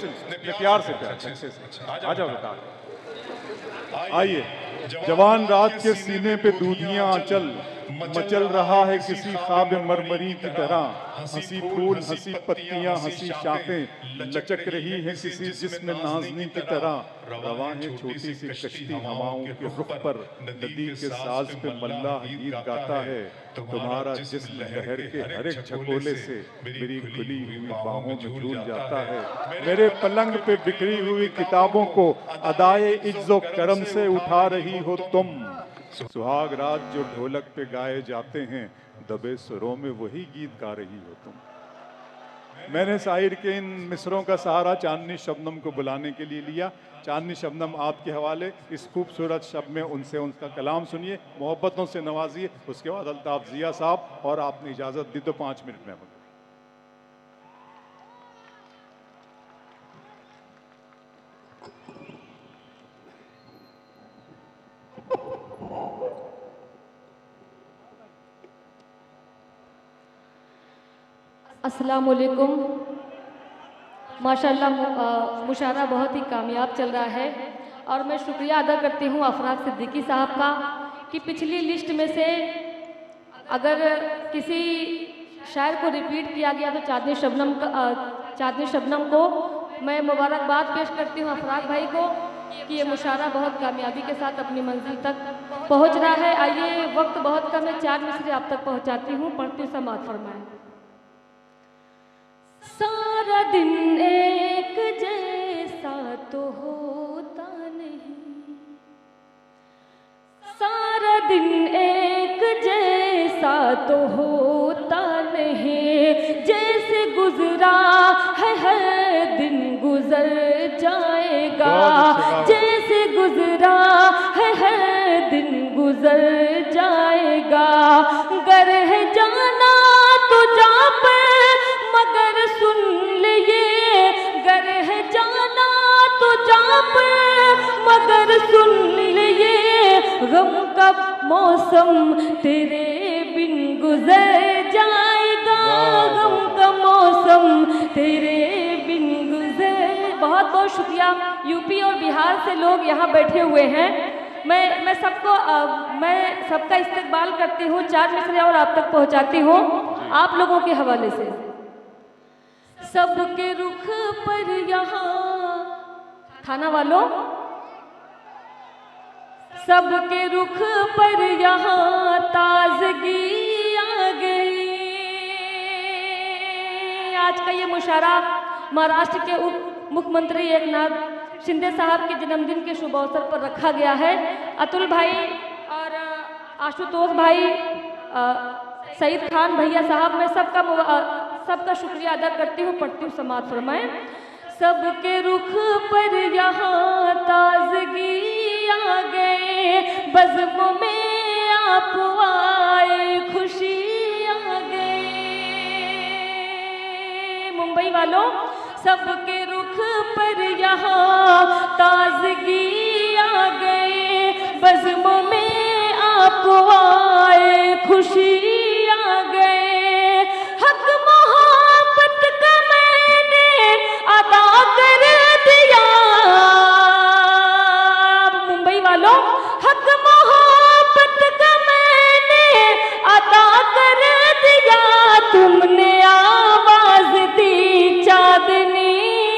ने प्यार से अच्छे से आ जाओ बेटा, आइए। जवान रात के सीने पे दूधियां आंचल, मचल रहा है किसी ख्वाब मरमरी की तरह। हंसी फूल हंसी पत्तियां हंसी शाखें, लचक रही है किसी जिस्म नाज़नी की तरह। रवां है छोटी सी कश्ती हवाओं के रुख पर, नदी के साज पे मल्लाह गीत गाता है। तुम्हारा जिस्म लहर के हर एक झकोले से मेरी खुली हुई बाहों में झूल जाता है। मेरे पलंग पे बिखरी हुई किताबों को अदाए इज्जो करम से उठा रही हो तुम। सुहाग रात जो ढोलक पे गाए जाते हैं, दबे सुरों में वही गीत गा रही हो तुम। मैंने शायर के इन मिसरों का सहारा चांदनी शबनम को बुलाने के लिए लिया। चांदनी शबनम आपके हवाले इस खूबसूरत शब में उनसे उनका कलाम सुनिए, मोहब्बतों से नवाजिए। उसके बाद अल्ताफ जिया साहब, और आपने इजाज़त दी तो 5 मिनट में। अस्सलाम वालेकुम। माशाल्लाह मुशायरा बहुत ही कामयाब चल रहा है, और मैं शुक्रिया अदा करती हूँ अफराज सिद्दीकी साहब का कि पिछली लिस्ट में से अगर किसी शायर को रिपीट किया गया तो चांदनी शबनम को मैं मुबारकबाद पेश करती हूँ अफराज भाई को कि ये मुशायरा बहुत कामयाबी के साथ अपनी मंजिल तक पहुँच रहा है। आइए, वक्त बहुत कम है, 4 मिसरे आप तक पहुँचाती हूँ, पढ़ती हूँ, समाअत फरमाएं। सारा दिन एक जैसा तो होता नहीं, सारा दिन एक जैसा तो होता नहीं, जैसे गुजरा है हर दिन गुजर जाएगा, जैसे गुजरा है हर दिन गुजर जाएगा। गर है जाना तो जा पे मगर सुन लिए, गर है जाना तो जा पे मगर सुन लिए, गम का मौसम तेरे बिन गुजर जाएगा, गम का मौसम तेरे बिन गुजर। बहुत बहुत शुक्रिया। यूपी और बिहार से लोग यहाँ बैठे हुए हैं। मैं सबका इस्तकबाल करती हूँ, 4 मिसरे और आप तक पहुँचाती हूँ आप लोगों के हवाले से। सबके रुख पर यहाँ थाना वालों, सबके रुख पर यहाँ ताजगी आ गई। आज का ये मुशायरा महाराष्ट्र के उप मुख्यमंत्री एकनाथ शिंदे साहब के जन्मदिन के शुभ अवसर पर रखा गया है। अतुल भाई और आशुतोष भाई, सईद खान भैया साहब, मैं सबका शुक्रिया अदा करती हूँ, पढ़ती हूँ, समाअत फरमाएं। सबके रुख पर यहाँ ताजगी आ गए, बज़्म में आप आए खुशी आ गए। मुंबई वालों, सबके रुख पर यहाँ ताजगी आ गए, बज़्म में आप आए खुशी आ गए। हक मोहब्बत का मैंने अदा कर दिया। मुंबई वालों, हक मोहब्बत का मैंने अदा कर दिया, तुमने आवाज दी चांदनी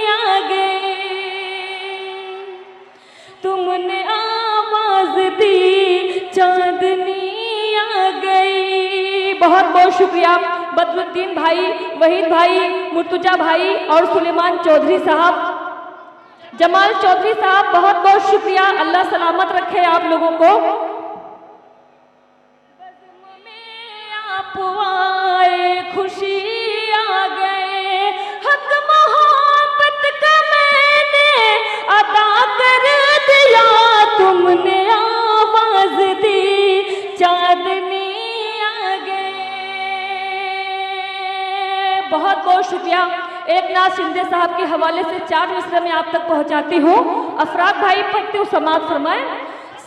आ गई, तुमने आवाज दी चांदनी आ गई। बहुत बहुत शुक्रिया बदरुद्दीन भाई, वहीद भाई, मुर्तुजा भाई और सुलेमान चौधरी साहब, जमाल चौधरी साहब, बहुत बहुत शुक्रिया। अल्लाह सलामत रखे आप लोगों को। आप आए खुशी आ गए, हक मोहब्बत का मैंने अदा कर दिया, तुमने आवाज दी चांदनी आ गए। बहुत बहुत शुक्रिया। एकनाथ शिंदे साहब के हवाले से 4 मिसरे में आप तक पहुंचाती हूँ। अफराद भाई, पढ़ते हुए समाअत फरमाएं।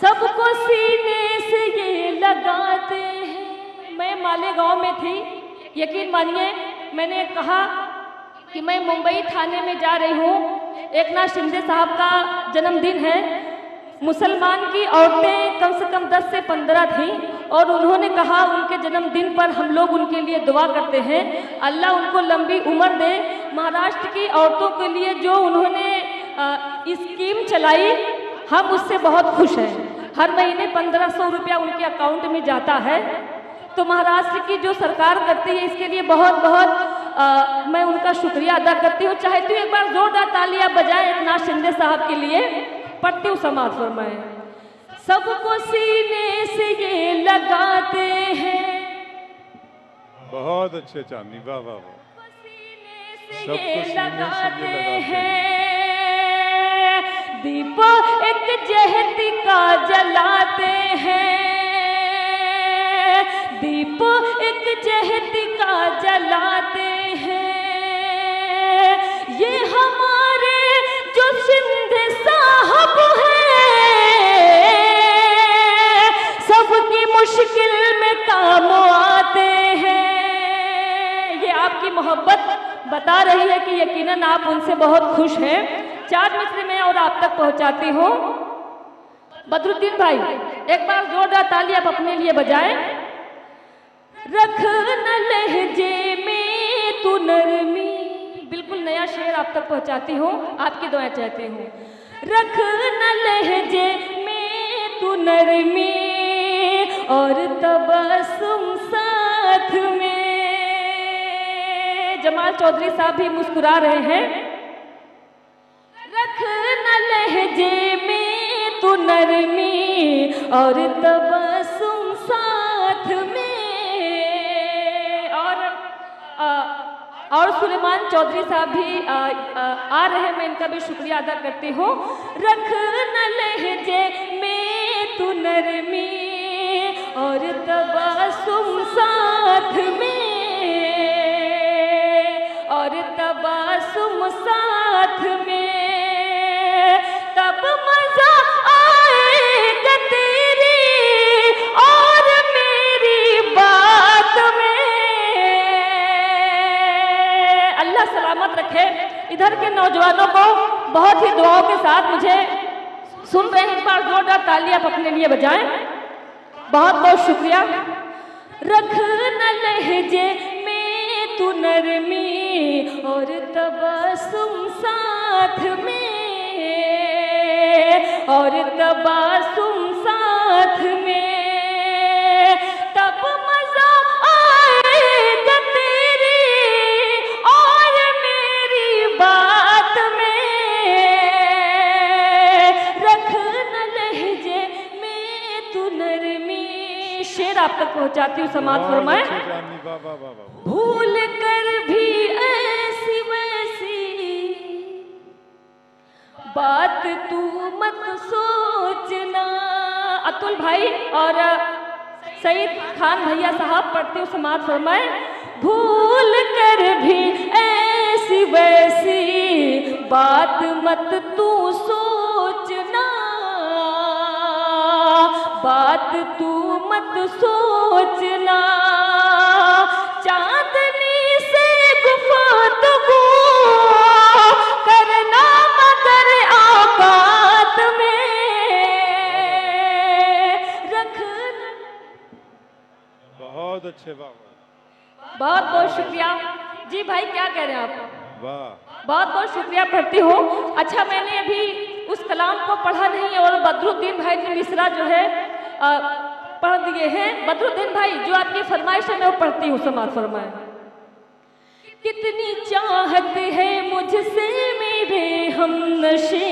सबको सीने से ये लगाते हैं। मैं मालेगांव में थी, यकीन मानिए, मैंने कहा कि मैं मुंबई थाने में जा रही हूँ, एकनाथ शिंदे साहब का जन्मदिन है। मुसलमान की औरतें कम से कम 10 से 15 थीं और उन्होंने कहा उनके जन्मदिन पर हम लोग उनके लिए दुआ करते हैं, अल्लाह उनको लंबी उम्र दे। महाराष्ट्र की औरतों के लिए जो उन्होंने स्कीम चलाई, हम उससे बहुत खुश हैं। हर महीने 1500 रुपया उनके अकाउंट में जाता है। तो महाराष्ट्र की जो सरकार करती है इसके लिए बहुत बहुत मैं उनका शुक्रिया अदा करती हूँ। चाहती हूँ एक बार जोरदार तालियां बजाएं एकनाथ शिंदे साहब के लिए। पढ़ती हूँ, समाज फरमाएं। सबको सीने से ये लगाते हैं, बहुत अच्छे चांदनी, वाह वाह वाह। सबको सीने से ये लगाते हैं, दीप एक जहती का जलाते हैं, दीप एक जहती का जलाते हैं। ये हमारे जो शिंदे साहब हैं, सबकी मुश्किल में काम आते हैं। ये आपकी मोहब्बत बता रही है कि यकीनन आप उनसे बहुत खुश हैं। 4 मिसरे में और आप तक पहुंचाती हूँ। बदरुद्दीन भाई, एक बार जोरदार ताली आप अपने लिए बजाएं। रख न लहजे में तू नरमी, बिल्कुल नया शेर आप तक पहुंचाती हूँ, आपकी दुआएं चाहती हूँ। रख न लहजे में तू नरमी और तबस्सुम साथ में। जमाल चौधरी साहब भी मुस्कुरा रहे हैं। रख न लहजे में तू नरमी और तबस्सुम साथ में। और सुलेमान चौधरी साहब भी आ रहे हैं, मैं इनका भी शुक्रिया अदा करती हूँ। रख न लहजे में तू नरमी और तबस्सुम साथ में, और तबस्सुम साथ में, तब मजा आएगा तेरी और मेरी बात में। अल्लाह सलामत रखे। इधर के नौजवानों को बहुत ही दुआओं के साथ मुझे सुन रहे हैं, एक बार जोरदार ताली आप अपने लिए बजाएं। बहुत बहुत शुक्रिया। रख न लहजे में तू नरमी और तबस्सुम साथ में, और तबस्सुम साथ में, तब मजा आएगा तेरी और मेरी बात में। रख न लहजे में तू नरमी। शेर आप तक पहुंचाती हूँ, समाज फरमाए। भूल कर भी ऐसी वैसी बात तू मत सोचना। अतुल भाई और सईद खान भैया साहब पढ़ते हो, समाज फरमाए। भूल कर भी ऐसी वैसी बात मत तू सोचना, बात तू मत सोचना। चांदनी से गुफ्तगू करना मगर औकात में। रखना। बहुत अच्छे, वाह बहुत बहुत शुक्रिया जी। भाई क्या कह रहे हैं आप? वाह, बहुत बहुत शुक्रिया पढ़ती हूँ। अच्छा, मैंने अभी उस कलाम को पढ़ा नहीं और बदरुद्दीन भाई ने मिसरा जो है पढ़ दिए हैं। बदरुद्दीन भाई, जो आपकी फरमाइश है मैं वो पढ़ती हूँ, समाज फरमाए। कितनी चाहत है मुझसे मेरे हमनशी।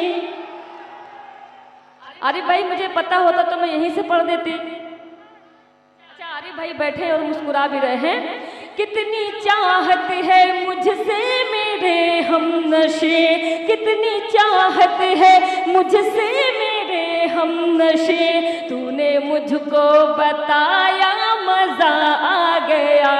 अरे भाई, मुझे पता होता तो मैं यहीं से पढ़ देती। अच्छा, अरे भाई बैठे और मुस्कुरा भी रहे हैं। कितनी चाहत है मुझसे मेरे हमनशी, कितनी चाहत है मुझसे मेरे हमनशी। तूने मुझको बताया मजा आ गया।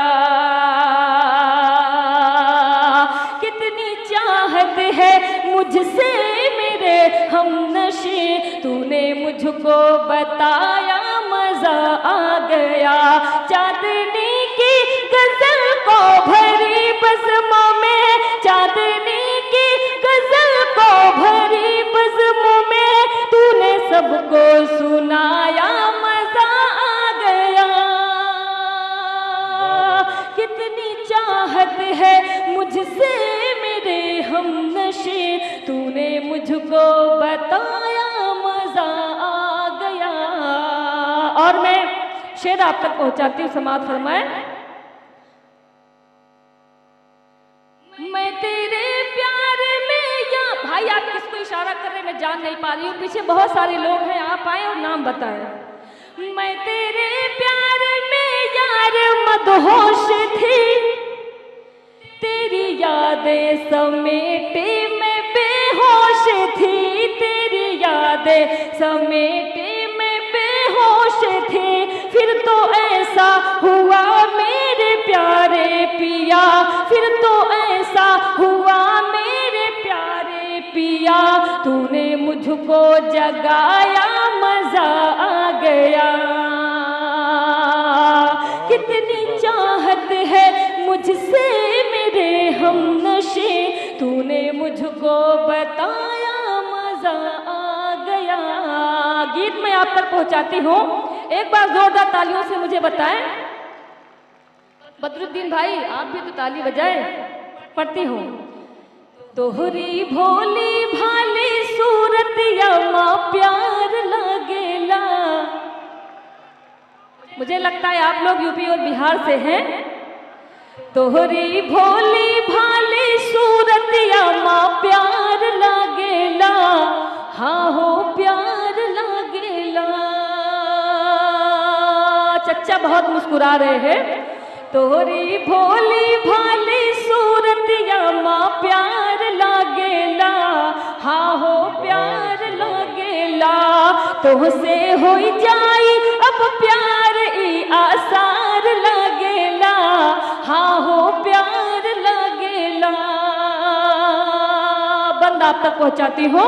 कितनी चाहत है मुझसे मेरे हमनशी। तूने मुझको बताया मजा आ गया। चांदनी की गजल को भरी बज़्मों में, चांदनी की गजल को मुझको बताया मजा आ गया। और मैं शेर आप तक पहुंचाती हूँ, समाप्त फरमाए। मैं तेरे प्यार में, या भाई आप किसको इशारा कर रहे हैं मैं जान नहीं पा रही हूँ, पीछे बहुत सारे लोग हैं, आप आए और नाम बताएं। मैं तेरे प्यार में यार मदहोश थी, तेरी यादें समेटे मैं बेहोश थी, तेरी यादें समेटे मैं बेहोश थी। फिर तो ऐसा हुआ मेरे प्यारे पिया, फिर तो ऐसा हुआ मेरे प्यारे पिया, तूने मुझको जगाया मजा आ गया। कितनी चाहत है मुझसे मेरे हमनशे, तूने मुझको बताया मजा आ गया। गीत मैं आप तक पहुंचाती हूँ, एक बार जोरदार तालियों से मुझे बताएं। बदरुद्दीन भाई आप भी तो ताली बजाएं। पढ़ती हूँ। तोहरी भोली भाली सूरत यमा प्यार लगेला। मुझे लगता है आप लोग यूपी और बिहार से हैं। तोहरी भोली भाली सूरत यमा प्यार लगेला, हाँ हो प्यार लगेला। चच्चा बहुत मुस्कुरा रहे हैं। तोहरी भोली भाली सूरत यमा प्यार लागेला, हाँ हो प्यार लागेला। तोहसे हो जाई अब प्यार ई आसार लागेला, हाँ हो प्यार लागेला। बंद आप तक पहुंचाती हूँ।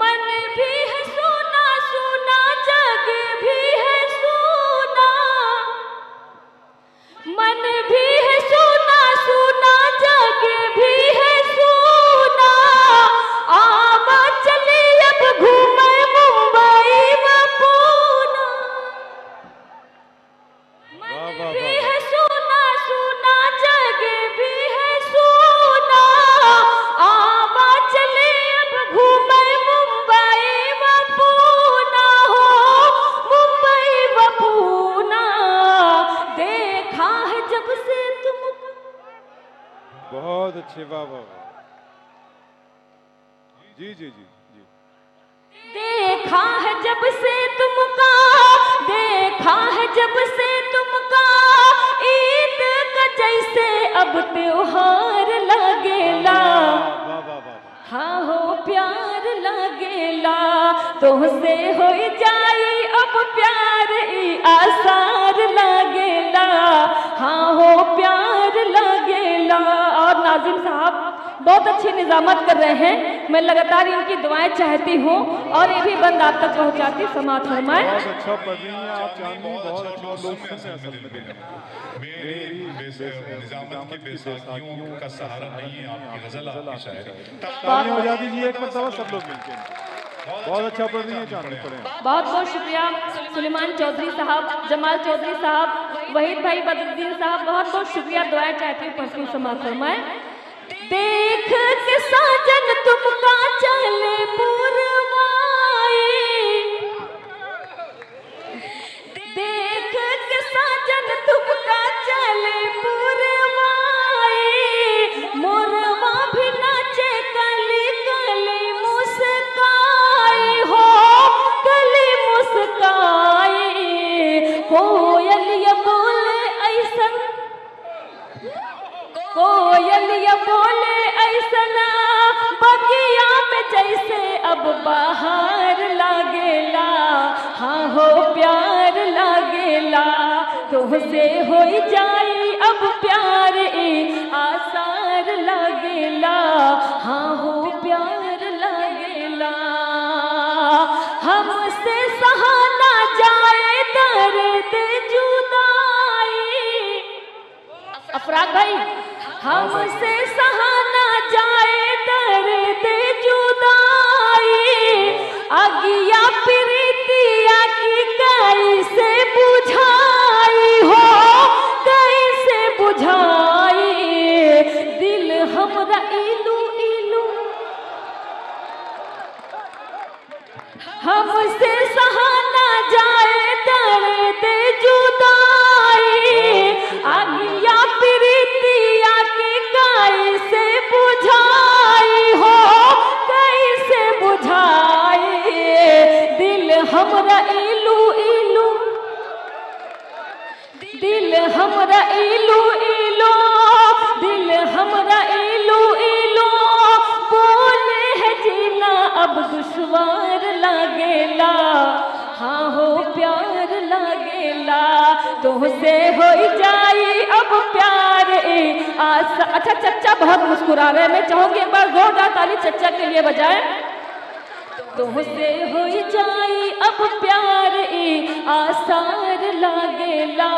मन भी है सोना सोना, जग भी है सोना, मन भी है सोना सोना, जग भी है सोना। आवा चले अब घूमे मुंबई व पूना। मन भी है सोना सोना, जग भी है सोना। आवा चले अब घूमे मुंबई व पूना, हो मुंबई व पूना। देखा है जब से तुम, बहुत अच्छे, वाह वाह वाह। जी जी जी जी। देखा है जब से तुमका, देखा है जब से तुमका, ईद का जैसे अब त्योहार लगेला, वाह वाह वाह। हाँ हो प्यार लगेला। तुमसे हो जाई अब प्यार ई आसार लगेला, हाँ हो प्यार लगेला। और नाज़िम साहब बहुत अच्छी निजामत कर रहे हैं, मैं लगातार इनकी दुआएं चाहती हूँ और ये भी बंद आप तक पहुँचाती। समाप्त फरमाएं। बहुत अच्छा पढ़ रही हैं आप चांदनी, बहुत अच्छा लोग सुनते हैं असल में। मेरी निजामत की बेसाखियों का सहारा नहीं है आपकी गजल, आपकी शायरी। तालियां बजा दीजिए एक मरतबा सब लोग मिलकर। बहुत अच्छा पढ़ रही हैं चांदनी, पढ़ें। बहुत बहुत शुक्रिया सुलेमान चौधरी साहब, जमाल चौधरी साहब, वहीद भाई, बदरुद्दीन साहब, बहुत बहुत शुक्रिया। दुआएं चाहती हूँ, पढ़ती हूँ। समाप्त फरमाएं। देख के साजन तुमका चले पुरवाई, देख के साजन तुमका चले पुरवाई। मोरवा भी नाचे कली कली मुस्काई, हो कली मुस्काई। कोयलिया बोले ऐसन, कोयलिया बोले ऐसना, बगिया में जैसे अब बाहर लागेला, हाँ हो प्यार लागेला। तुमसे हो जाई अब प्यार ई आसार लागेला, हाँ हो प्यार लागेला। हमसे सहाना जाए दर्द जुदाई। अफराद भाई, हमसे सहाना जाए दर्द जुदाई। अगिया प्रीतिया की कैसे बुझाई, हो कैसे बुझाई। दिल हमरा इलू इलू, हमसे सहा ना जाए दर्द जुदाई, आगिया प्रीतिया की कैसे बुझाई हो, कैसे बुझाई। दिल हमरा इलू इलू, दिल हमरा इलू इलू, दिल हमरा इलू इलू, बोले है जीना अब दुश्वार लागेला। हाँ हो प्यार लागेला, तुमसे हो जाई अब प्यार आशा। अच्छा चच्चा बहुत मुस्कुरा रहे हैं, मैं चाहूंगी एक बार जोरदार ताली चच्चा के लिए बजाएं। तुमसे हो जाई अब प्यार आसार लागेला,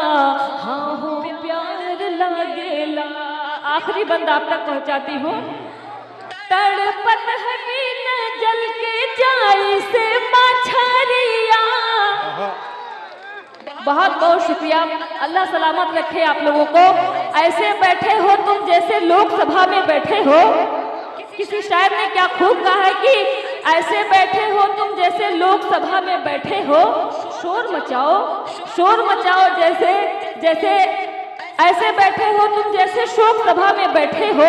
हाँ हो प्यार लागेला। आखिरी बंद आप तक पहुंचाती हूँ। तड़पत है बिन जल के जाई से मछरिया। बहुत बहुत शुक्रिया, अल्लाह सलामत रखे आप लोगों को। ऐसे बैठे हो तुम जैसे लोकसभा में बैठे हो। किसी शायर ने क्या खूब कहा है कि ऐसे बैठे हो तुम जैसे लोकसभा में बैठे हो, शोर मचाओ, शोर मचाओ जैसे जैसे। ऐसे बैठे हो तुम जैसे शोक सभा में बैठे हो,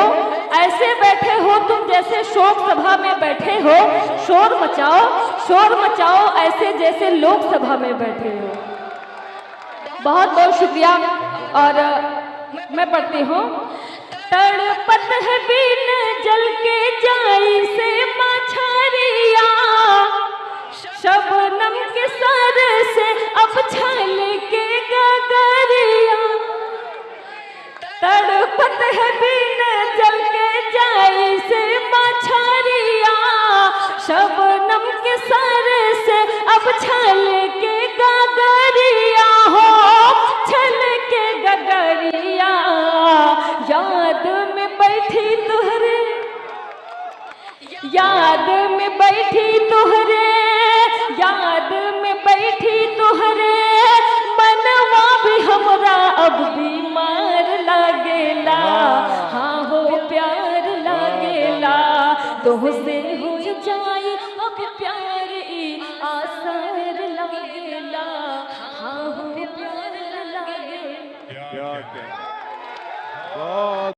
ऐसे बैठे हो तुम जैसे शोक सभा में बैठे हो, शोर मचाओ, शोर मचाओ ऐसे जैसे लोकसभा में बैठे हो। बहुत बहुत शुक्रिया। और मैं पढ़ती हूँ। तड़पत है बिन जल के जाई से मछरिया, शबनम के सर से अब छल के गगरिया। तड़पत है बिन जल के जाई से मछरिया, शबनम के सर से अब छल के गगरिया हो, छल के गगरिया। याद में बैठी तुहरे, याद में बैठी तुहरे, याद में बैठी तुहरे, मनवा भी हमरा अब बीमार लागेला। हाँ हो प्यार लागेला, तुझसे